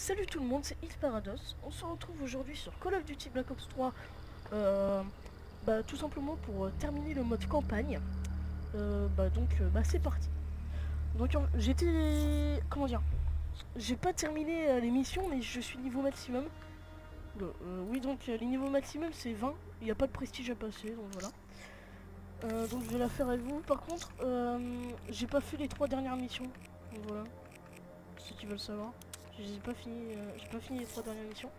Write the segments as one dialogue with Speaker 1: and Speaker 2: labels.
Speaker 1: Salut tout le monde, c'est Parados. On se retrouve aujourd'hui sur Call of Duty Black Ops 3, tout simplement pour terminer le mode campagne. C'est parti. Donc j'étais, comment dire, j'ai pas terminé les missions, mais je suis niveau maximum. Les niveaux maximum c'est 20. Il n'y a pas de prestige à passer, donc voilà. Donc je vais la faire avec vous. Par contre, j'ai pas fait les 3 dernières missions. Donc voilà, ceux qui veulent savoir. J'ai pas fini les 3 dernières missions.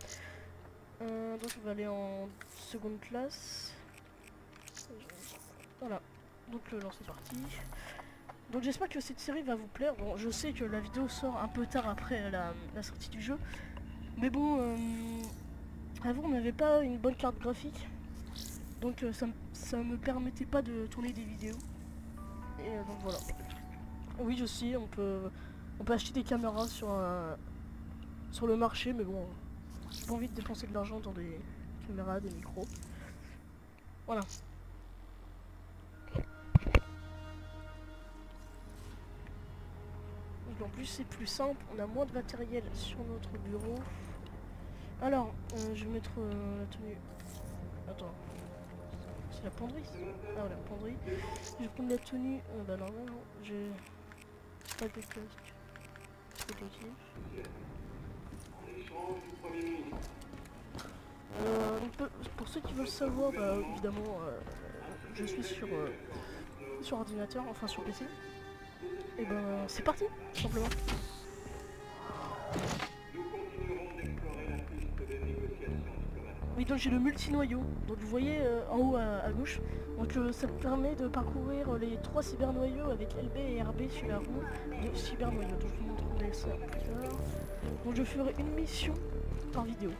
Speaker 1: Donc on va aller en seconde classe. Voilà. Donc le lance est parti. Donc j'espère que cette série va vous plaire. Bon, je sais que la vidéo sort un peu tard après la sortie du jeu. Mais bon, avant on n'avait pas une bonne carte graphique. Donc ça me permettait pas de tourner des vidéos. Et donc voilà. Oui, je sais, on peut acheter des caméras sur le marché, mais bon, j'ai pas envie de dépenser de l'argent dans des caméras, des micros. Voilà. Donc en plus c'est plus simple, on a moins de matériel sur notre bureau. Alors, je vais mettre la tenue. Attends. C'est la penderie. Ah voilà, la penderie. Je vais prendre la tenue. Non, j'ai pas de casque. Pour ceux qui veulent savoir, évidemment, je suis sur ordinateur, enfin sur PC. Et c'est parti, tout simplement. Oui, donc j'ai le multi-noyau. Donc vous voyez en haut à gauche. Donc ça me permet de parcourir les 3 cybernoyaux avec LB et RB sur la roue de cybernoyaux. Donc je vous montrerai ça plus tard. Donc je ferai une mission par vidéo.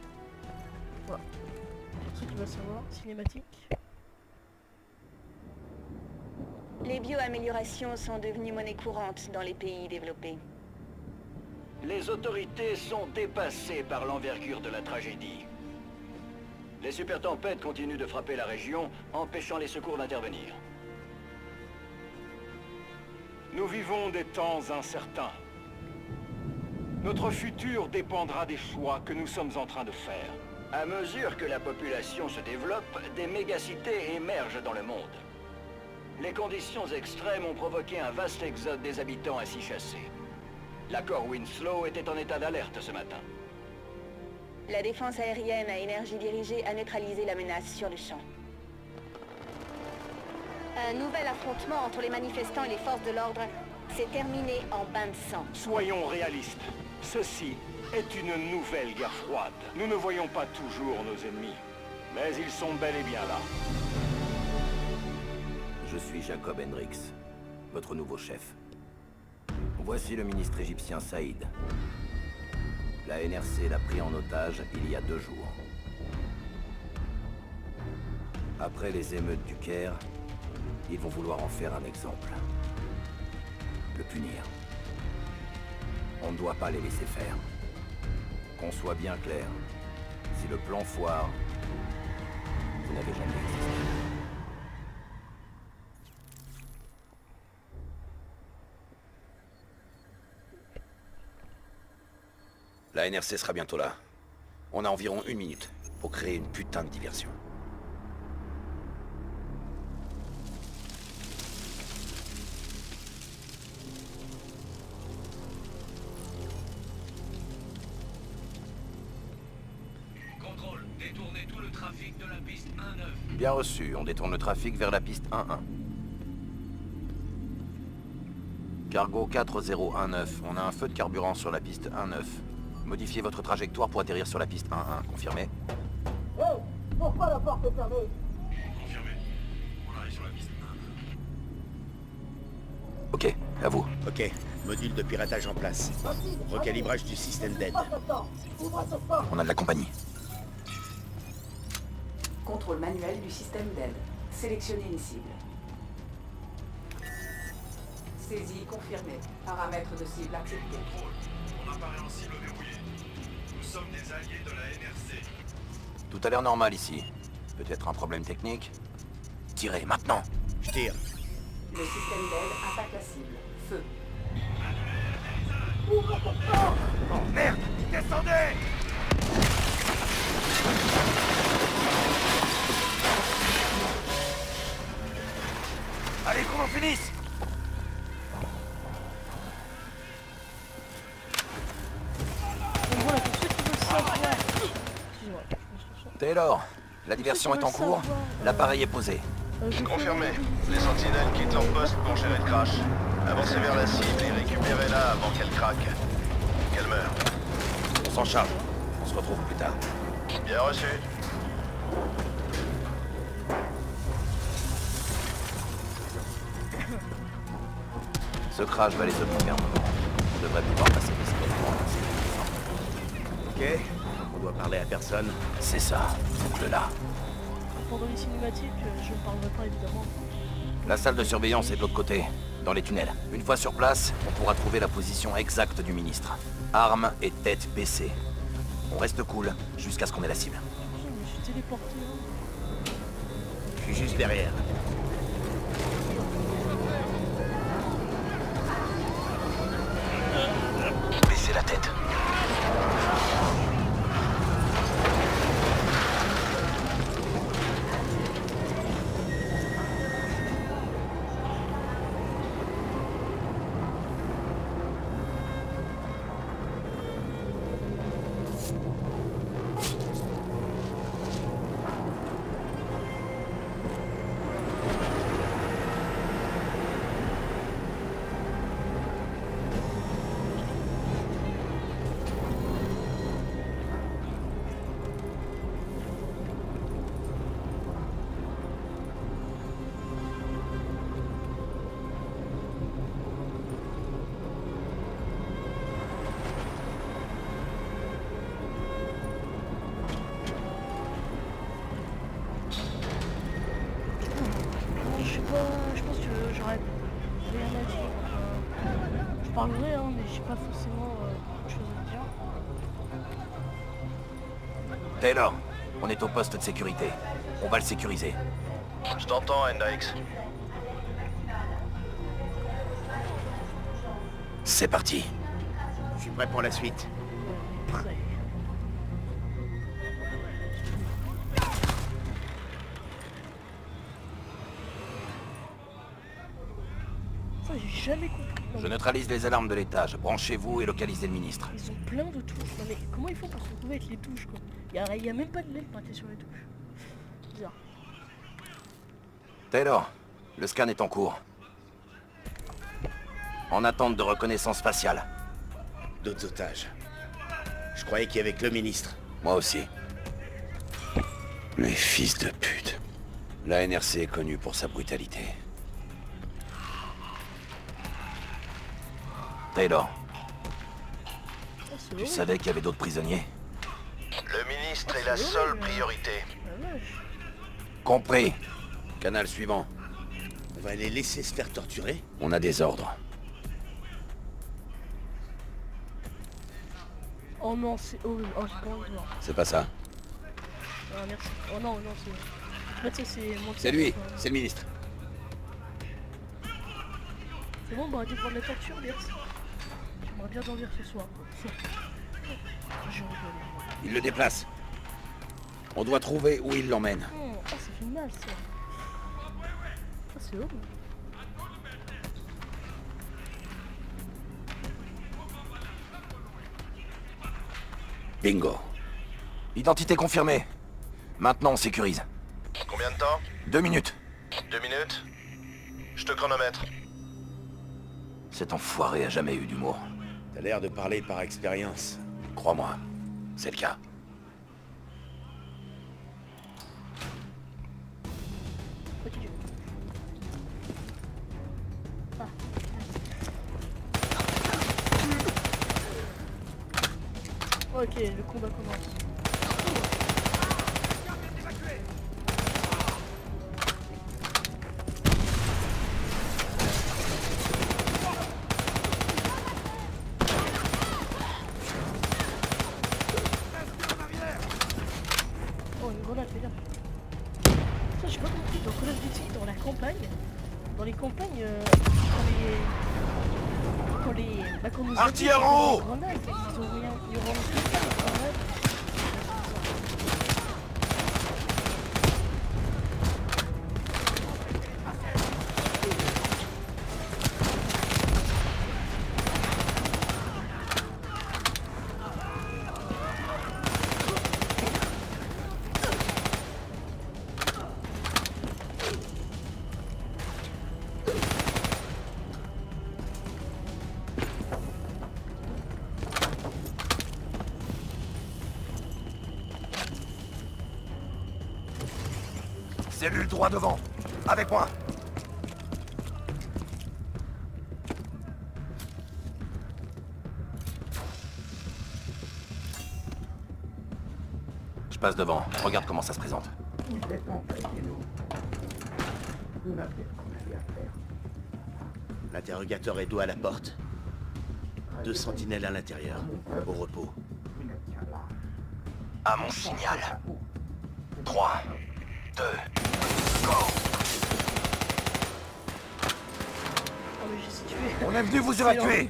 Speaker 1: Voilà. Pour ceux qui veulent savoir, cinématique.
Speaker 2: Les bioaméliorations sont devenues monnaie courante dans les pays développés.
Speaker 3: Les autorités sont dépassées par l'envergure de la tragédie. Les super tempêtes continuent de frapper la région, empêchant les secours d'intervenir.
Speaker 4: Nous vivons des temps incertains. Notre futur dépendra des choix que nous sommes en train de faire.
Speaker 3: À mesure que la population se développe, des mégacités émergent dans le monde. Les conditions extrêmes ont provoqué un vaste exode des habitants ainsi chassés. L'accord Winslow était en état d'alerte ce matin.
Speaker 2: La défense aérienne à énergie dirigée a neutralisé la menace sur le champ. Un nouvel affrontement entre les manifestants et les forces de l'ordre s'est terminé en bain de sang.
Speaker 4: Soyons réalistes. Ceci est une nouvelle guerre froide. Nous ne voyons pas toujours nos ennemis, mais ils sont bel et bien là.
Speaker 5: Je suis Jacob Hendricks, votre nouveau chef. Voici le ministre égyptien Saïd. La NRC l'a pris en otage il y a 2 jours. Après les émeutes du Caire, ils vont vouloir en faire un exemple. Le punir. On ne doit pas les laisser faire. Qu'on soit bien clair, si le plan foire, vous n'avez jamais existé. La NRC sera bientôt là. On a environ 1 minute pour créer une putain de diversion.
Speaker 6: Contrôle, détournez tout le trafic de la piste 1-9.
Speaker 5: Bien reçu, on détourne le trafic vers la piste 1-1. Cargo 4019, on a un feu de carburant sur la piste 1-9. Modifiez votre trajectoire pour atterrir sur la piste 1-1, confirmé?
Speaker 1: Hey, pourquoi la porte est fermée?
Speaker 6: Confirmé. On arrive sur la piste 1-9.
Speaker 5: Ok, à vous.
Speaker 7: Ok, module de piratage en place. Recalibrage du système d'aide.
Speaker 5: On a de la compagnie.
Speaker 8: Contrôle manuel du système d'aide. Sélectionnez une cible. Saisie confirmée. Paramètres de cible acceptés.
Speaker 6: Contrôle, on apparaît en cible verrouillée. Nous sommes des alliés de la NRC.
Speaker 5: Tout a l'air normal ici. Peut-être un problème technique? Tirez, maintenant!
Speaker 7: Je tire.
Speaker 8: Le système d'aide attaque la cible. Feu.
Speaker 5: Oh merde! Descendez! Taylor, la diversion est en cours, l'appareil est posé.
Speaker 6: Confirmé. Les sentinelles quittent leur poste pour gérer le crash. Avancez vers la cible et récupérez-la avant qu'elle craque. Qu'elle meure.
Speaker 5: On s'en charge. On se retrouve plus tard.
Speaker 6: Bien reçu.
Speaker 5: Ce crash va les occuper un moment. On devrait pouvoir passer discrètement.
Speaker 7: Ok, on doit parler à personne.
Speaker 5: C'est ça, boucle-là.
Speaker 1: Pendant les cinématiques, je ne parlerai pas évidemment.
Speaker 5: La salle de surveillance est de l'autre côté, dans les tunnels. Une fois sur place, on pourra trouver la position exacte du ministre. Armes et tête baissée. On reste cool jusqu'à ce qu'on ait la cible.
Speaker 1: Je me suis téléporté. Hein.
Speaker 7: Je suis juste derrière.
Speaker 5: Baissez la tête.
Speaker 1: Je pense que j'aurais rien à dire. Je parlerai, hein, mais j'ai pas forcément beaucoup de choses à dire.
Speaker 5: Taylor, on est au poste de sécurité. On va le sécuriser.
Speaker 6: Je t'entends, Hendrix.
Speaker 5: C'est parti.
Speaker 7: Je suis prêt pour la suite.
Speaker 1: Prêt. Ça, j'ai jamais compris. Non,
Speaker 5: Je neutralise les alarmes de l'étage. Branchez-vous et localisez le ministre.
Speaker 1: Ils ont plein de touches. Non, mais comment ils font pour se retrouver avec les touches, quoi? Y a même pas de LED pointé sur les touches. Bizarre.
Speaker 5: Taylor, le scan est en cours. En attente de reconnaissance faciale.
Speaker 7: D'autres otages. Je croyais qu'il y avait que le ministre.
Speaker 5: Moi aussi. Les fils de pute. La NRC est connue pour sa brutalité. Taylor,
Speaker 1: Oh, c'est
Speaker 5: tu
Speaker 1: horrible.
Speaker 5: savais qu'il y avait d'autres prisonniers?
Speaker 6: Le ministre est la seule priorité.
Speaker 1: La vache.
Speaker 5: Compris. Canal suivant.
Speaker 7: On va les laisser se faire torturer?
Speaker 5: On a des ordres.
Speaker 1: Oh non, c'est horrible. Oh, j'ai pas envie de voir.
Speaker 5: C'est pas ça.
Speaker 1: Ah, merci. Oh non, non, c'est... En fait, ça, c'est... mon
Speaker 5: C'est
Speaker 1: cœur,
Speaker 5: lui,
Speaker 1: quoi.
Speaker 5: c'est le ministre.
Speaker 1: C'est bon, bah arrêtez de prendre la torture, merci. J'aimerais bien dormir ce soir. Je rigole.
Speaker 5: Il le déplace. On doit trouver où il l'emmène.
Speaker 1: Ah, ça fait mal, ça. Ah, c'est horrible.
Speaker 5: Bingo. Identité confirmée. Maintenant, on sécurise.
Speaker 6: Combien de temps?
Speaker 5: 2 minutes.
Speaker 6: 2 minutes? Je te chronomètre.
Speaker 5: Cet enfoiré a jamais eu d'humour.
Speaker 7: T'as l'air de parler par expérience.
Speaker 5: Crois-moi, c'est le cas.
Speaker 1: Continue. Ah. Ok, le combat commence. Oh, une grenade, fais gaffe. Ça, j'ai pas compris, dans Call of Duty, dans la campagne, dans les campagnes, quand nos
Speaker 5: Artilleur
Speaker 1: amis
Speaker 5: en
Speaker 1: ont
Speaker 5: haut
Speaker 1: des grenades, ils ont rien, ils rendent pas les grenades.
Speaker 5: Cellule droit devant. Avec moi. Je passe devant. Regarde comment ça se présente.
Speaker 7: L'interrogateur est dos à la porte. 2 sentinelles à l'intérieur, au repos.
Speaker 5: À mon signal. 3, 2, go!
Speaker 1: Oh mais j'ai situé.
Speaker 5: On est venu vous évacuer.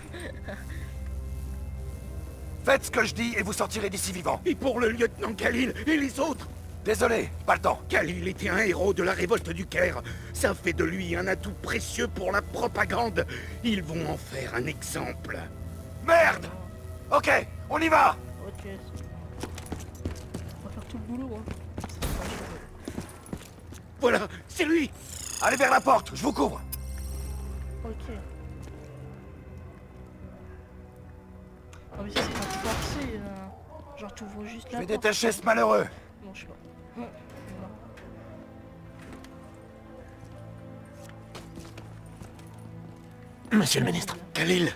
Speaker 5: Faites ce que je dis et vous sortirez d'ici vivant.
Speaker 7: Et pour le lieutenant Khalil et les autres?
Speaker 5: Désolé, pas le temps.
Speaker 7: Khalil était un héros de la révolte du Caire. Ça fait de lui un atout précieux pour la propagande. Ils vont en faire un exemple.
Speaker 5: Merde! Ok, on y va!
Speaker 1: Ok. On va faire tout le boulot, hein.
Speaker 7: Voilà, c'est lui!
Speaker 5: Allez vers la porte, je vous couvre.
Speaker 1: Ok. Ah mais ça c'est pas forcé, genre tu ouvres juste
Speaker 5: Je
Speaker 1: la
Speaker 5: vais
Speaker 1: porte.
Speaker 5: détacher ce malheureux.
Speaker 1: Non, je sais pas.
Speaker 5: Monsieur le ministre.
Speaker 7: Khalil!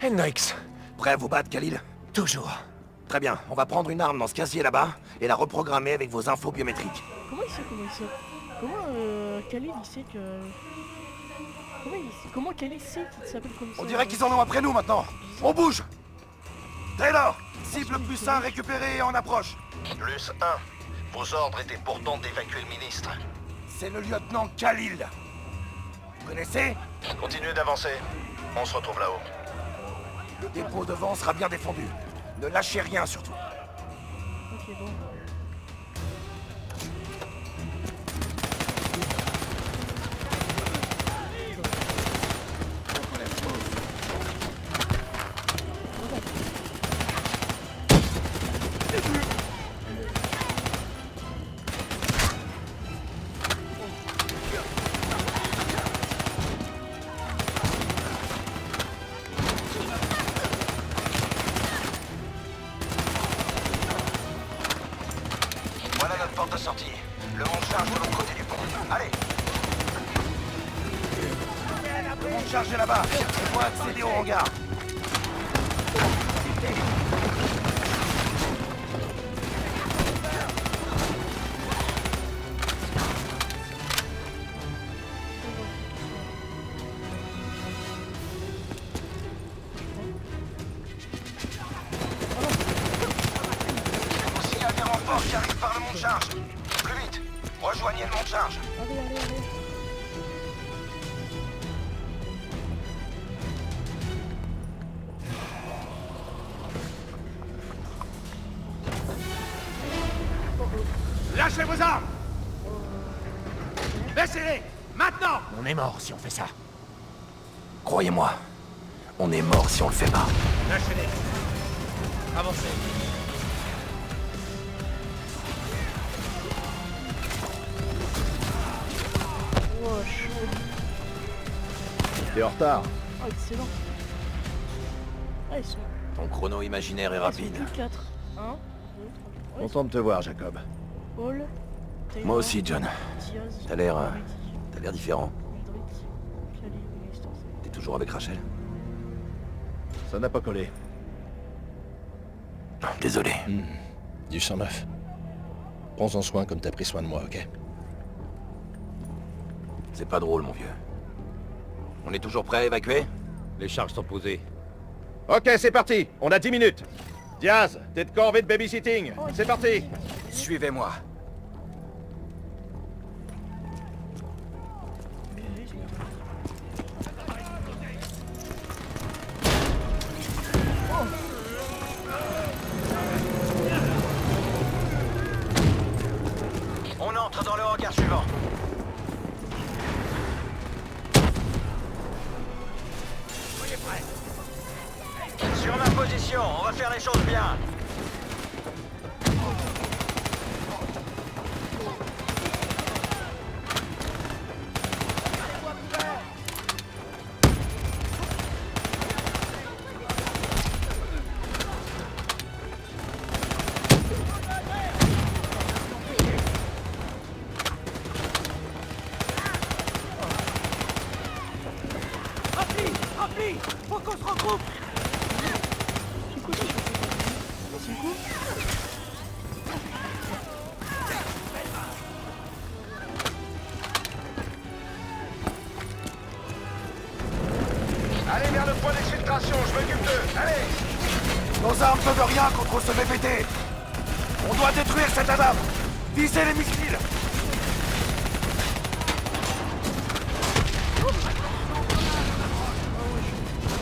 Speaker 5: Hendrix. Prêt à vous battre, Khalil? Toujours. Très bien, on va prendre une arme dans ce casier là-bas et la reprogrammer avec vos infos biométriques.
Speaker 1: Comment il sait? Comment Khalil il sait que... Comment Khalil sait qu'il s'appelle comme ça?
Speaker 5: On dirait qu'ils en ont après nous maintenant. On bouge! Taylor! Cible plus 1 récupérée et en approche.
Speaker 6: Plus 1. Vos ordres étaient pourtant d'évacuer le ministre.
Speaker 5: C'est le lieutenant Khalil. Vous connaissez?
Speaker 6: Continuez d'avancer. On se retrouve là-haut.
Speaker 5: Le dépôt devant sera bien défendu. Ne lâchez rien surtout.
Speaker 1: Ok, bon.
Speaker 5: Voilà notre porte de sortie. Le monde charge de l'autre côté du pont. Allez! Le monde charge est là-bas. On doit accéder au hangar. On signale des renforts qui arrivent par le mont charge. Plus vite, rejoignez le mont charge.
Speaker 1: Allez.
Speaker 7: Lâchez vos armes! Laissez-les! Maintenant!
Speaker 5: On est mort si on fait ça. Croyez-moi, on est mort si on le fait pas.
Speaker 7: Lâchez-les! Avancez!
Speaker 1: Oh, chaud.
Speaker 7: T'es en retard.
Speaker 1: Oh, excellent. Ah, ils sont...
Speaker 5: Ton chrono imaginaire est rapide.
Speaker 1: Ils sont plus 4. 1, 2, 3. Ouais,
Speaker 7: Content de te voir, Jacob.
Speaker 1: Paul, Taylor,
Speaker 5: Moi aussi, John.
Speaker 1: Diaz,
Speaker 5: T'as l'air,
Speaker 1: Rudy,
Speaker 5: T'as l'air différent.
Speaker 1: Hendrix, Khalil, Winston.
Speaker 5: T'es toujours avec Rachel?
Speaker 7: Ça n'a pas collé.
Speaker 5: Désolé.
Speaker 9: Du sang neuf. Prends-en soin comme t'as pris soin de moi, ok?
Speaker 5: C'est pas drôle, mon vieux. On est toujours prêt à évacuer?
Speaker 7: Les charges sont posées. Ok, c'est parti. On a 10 minutes. Diaz, t'es de corvée de babysitting. C'est parti.
Speaker 5: Suivez-moi.
Speaker 3: On entre dans le hangar suivant. Sur ma position, on va faire les choses bien.
Speaker 1: coup.
Speaker 6: Allez vers le point d'exfiltration, je m'occupe d'eux. Allez!
Speaker 7: Nos armes peuvent rien contre ce VPT. On doit détruire cet Adam. Visez les missiles.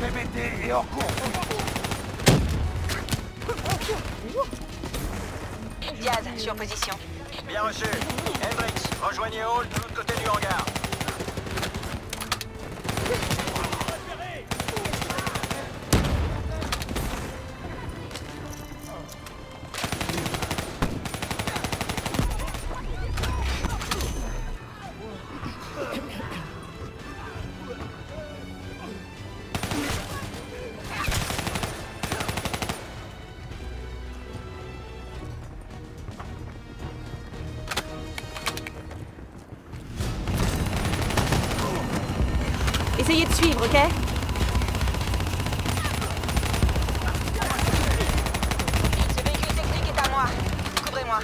Speaker 7: VPT est hors course.
Speaker 2: Diaz, je suis en position.
Speaker 6: Bien reçu. Hendrix, rejoignez Hall de l'autre côté du hangar.
Speaker 2: Essayez de suivre, ok? Ce véhicule technique est à moi. Couvrez-moi.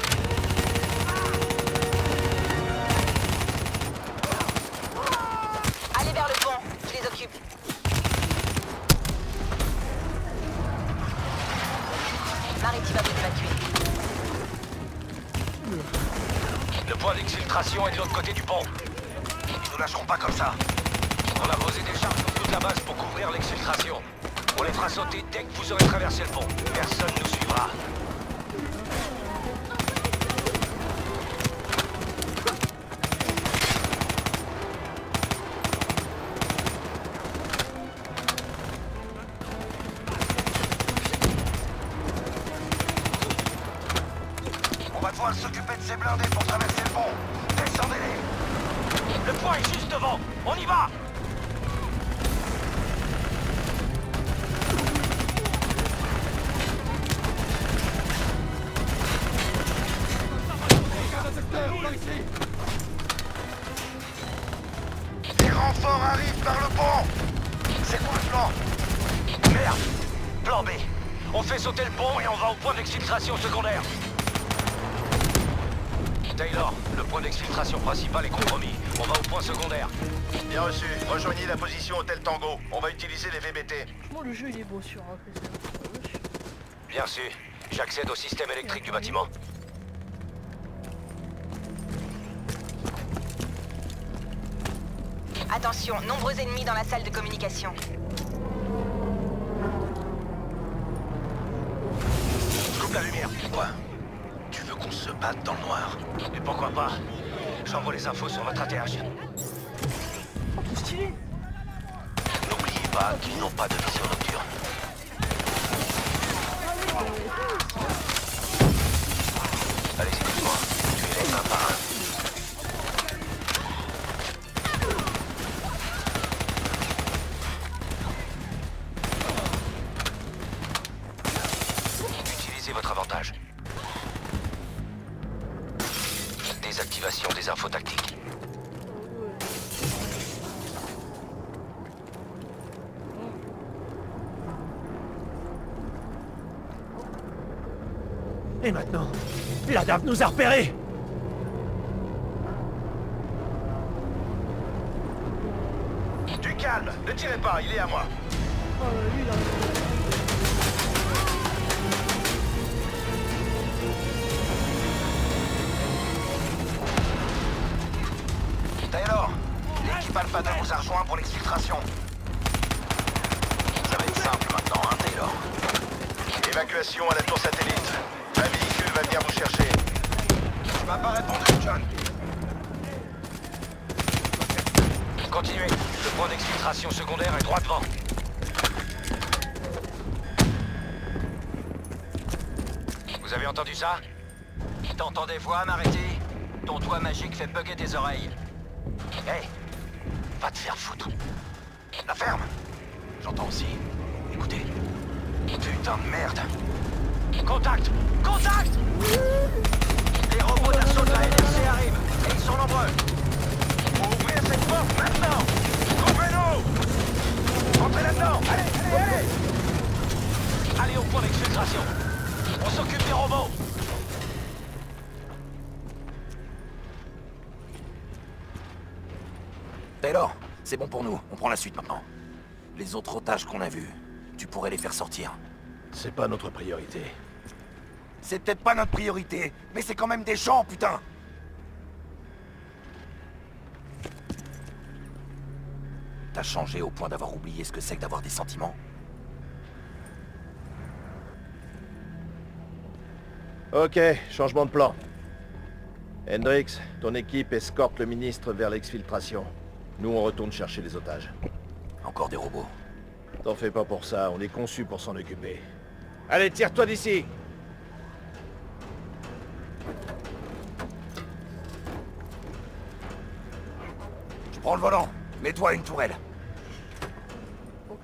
Speaker 2: Allez vers le pont, je les occupe. Maritime va vous évacuer.
Speaker 6: Le point d'exfiltration est de l'autre côté du pont. Ils nous lâcheront pas comme ça. On a posé des charges sur toute la base pour couvrir l'exfiltration. On les fera sauter dès que vous aurez traversé le pont. Personne nous suivra. On va devoir s'occuper de ces blindés pour traverser le pont. Descendez-les. Le point est juste devant. On y va. Les renforts arrivent par le pont. C'est quoi le plan? Merde. Plan B. On fait sauter le pont et on va au point d'exfiltration secondaire. Taylor, le point d'exfiltration principal est compromis. On va au point secondaire. Bien reçu. Rejoignez la position Hôtel Tango. On va utiliser les VBT.
Speaker 1: Franchement, le jeu il est beau sur un PC.
Speaker 6: Bien reçu. J'accède au système électrique du bâtiment.
Speaker 2: Attention, nombreux ennemis dans la salle de communication.
Speaker 6: Je coupe la lumière. Quoi? Tu veux qu'on se batte dans le noir? Et pourquoi pas? J'envoie les infos sur votre ATH.
Speaker 1: Oh, trop stylé.
Speaker 6: N'oubliez pas qu'ils n'ont pas de vision nocturne. Allez, excuse-moi. Tu es un par un. Utilisez votre avantage. Désactivation des infos tactiques.
Speaker 7: Et maintenant, la DAF nous a repérés.
Speaker 6: Du calme, ne tirez pas, il est à moi.
Speaker 1: Oh, lui là.
Speaker 6: Taylor, l'équipe Alpha 2 vous a rejoint pour l'exfiltration. Ça va être simple maintenant, hein, Taylor? Évacuation à la tour satellite. Un véhicule va venir vous chercher. Tu m'as pas répondu, John. Continuez. Le point d'exfiltration secondaire est droit devant. Vous avez entendu ça? T'entends des voix, Marty? Ton doigt magique fait bugger tes oreilles. Hey, va te faire foutre. La ferme. J'entends aussi. Écoutez. Putain de merde. Contact! Contact! Les robots d'assaut de la LFC arrivent. Et ils sont nombreux. Faut ouvrir cette porte maintenant. Couvrez-nous! Entrez là-dedans. Allez, allez, allez! Allez au point d'exfiltration. On s'occupe des robots.
Speaker 5: Taylor, c'est bon pour nous. On prend la suite maintenant. Les autres otages qu'on a vus, tu pourrais les faire sortir.
Speaker 9: C'est pas notre priorité.
Speaker 5: C'est peut-être pas notre priorité, mais c'est quand même des gens, putain! T'as changé au point d'avoir oublié ce que c'est que d'avoir des sentiments?
Speaker 9: Ok, changement de plan. Hendrix, ton équipe escorte le ministre vers l'exfiltration. Nous, on retourne chercher les otages.
Speaker 5: Encore des robots.
Speaker 9: T'en fais pas pour ça, on est conçu pour s'en occuper. Allez, tire-toi d'ici!
Speaker 5: Je prends le volant. Mets-toi à une tourelle.
Speaker 1: Ok.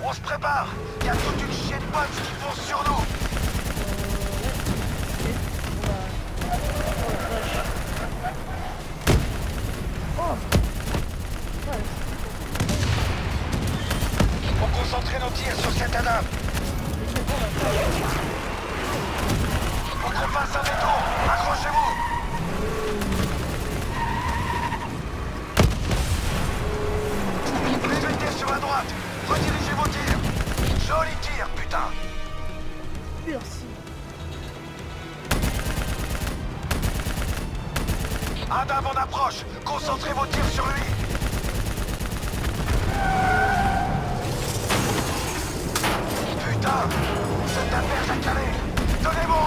Speaker 6: On se prépare. Il y a toute une chienne de bottes qui foncent sur nous. Faut concentrer nos tirs sur cette Adam. Faut qu'on fasse un détour. Accrochez-vous. Les mettez sur la droite. Redirigez vos tirs. Joli tir, putain.
Speaker 1: Merci.
Speaker 6: Adam en approche. Concentrez vos tirs sur lui. Putain, cette affaire a calé. Tenez bon.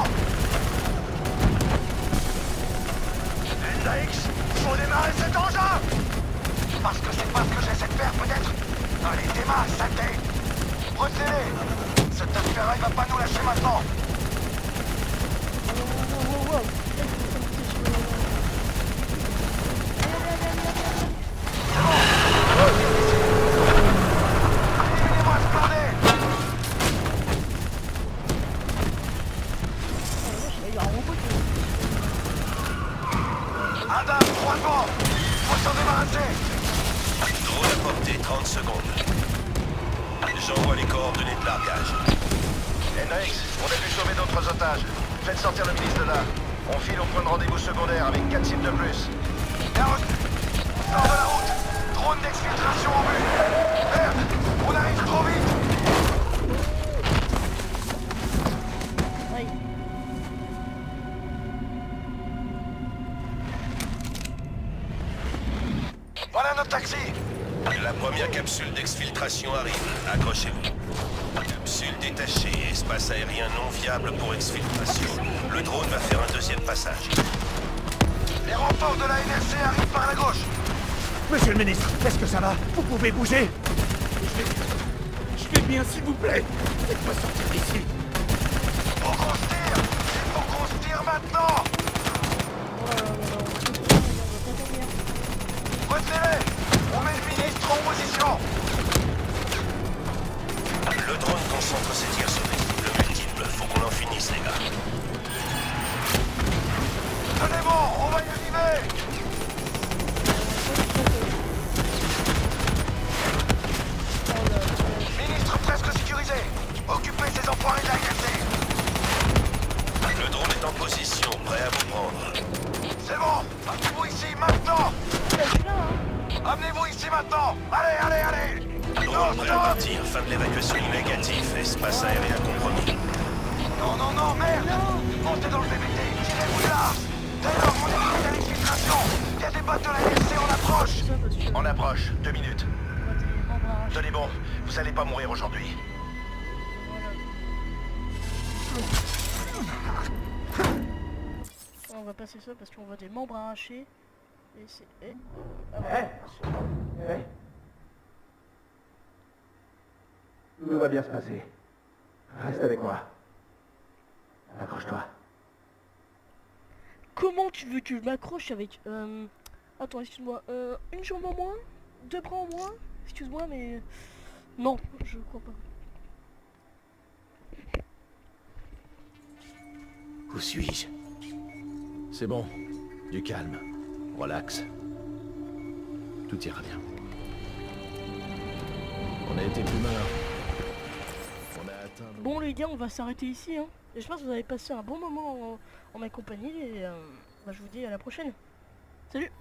Speaker 6: Hendrix, faut démarrer cet engin. Parce que c'est pas ce que j'essaie de faire, peut-être. Allez, démarre, saleté. Retenez-les. Cette affaire, il va pas nous lâcher maintenant. Éliminez-moi ce blindé. Adam, droit devant. Faut s'en débarrasser.
Speaker 10: Drone à portée, 30 secondes. J'envoie les coordonnées de largage.
Speaker 6: Hendrix, on a pu sauver d'autres otages. Faites sortir le ministre de là. On file au point de rendez-vous secondaire avec 4 cibles de plus. Bien reçu. Sors de la route. Drone d'exfiltration au but. Merde, on arrive trop vite.
Speaker 1: Aïe.
Speaker 6: Voilà notre taxi.
Speaker 10: La première capsule d'exfiltration arrive. Accrochez-vous. Capsule détachée, espace aérien non viable pour exfiltration. Le drone va faire un deuxième passage.
Speaker 6: Les renforts de la NRC arrivent par la gauche.
Speaker 7: Monsieur le ministre, est-ce que ça va? Vous pouvez bouger? Je vais bien, s'il vous plaît. Faites-moi sortir d'ici.
Speaker 6: Faut qu'on se tire. Il faut qu'on se tire maintenant. Retenez-les. On met le ministre en position.
Speaker 10: Le drone concentre ses tirs sur les cibles multiples. Faut qu'on en finisse, les gars.
Speaker 6: Tenez bon, on va y arriver. Ministre presque sécurisé. Occupez ces enfoirés de la NRC.
Speaker 10: Le drone est en position, prêt à vous prendre.
Speaker 6: C'est bon. Amenez-vous ici maintenant. Amenez-vous ici maintenant. Allez, allez, allez.
Speaker 10: Drone prêt à partir. Fin de l'évacuation immédiative. Espace aérien compromis.
Speaker 6: Non, non, non, merde. Montez dans le PPT. Tirez-vous de là. Taylor, mon équipe est à l'exfiltration. Il y a des bottes de la NRC en approche. On approche. 2 minutes. Tenez bon. Vous allez pas mourir aujourd'hui.
Speaker 1: On va passer ça parce qu'on voit des membres arrachés. Et c'est... Ah, voilà.
Speaker 7: Tout va bien se passer. Reste avec moi. Accroche-toi.
Speaker 1: Comment tu veux que je m'accroche avec... Attends, excuse-moi. Une jambe en moins? 2 bras en moins? Excuse-moi, mais... Non, je crois pas.
Speaker 5: Où suis-je?
Speaker 9: C'est bon. Du calme. Relax. Tout ira bien. On a été plus malin. On a atteint...
Speaker 1: Bon les gars, on va s'arrêter ici. Hein. J'espère que vous avez passé un bon moment en ma compagnie et bah, je vous dis à la prochaine. Salut!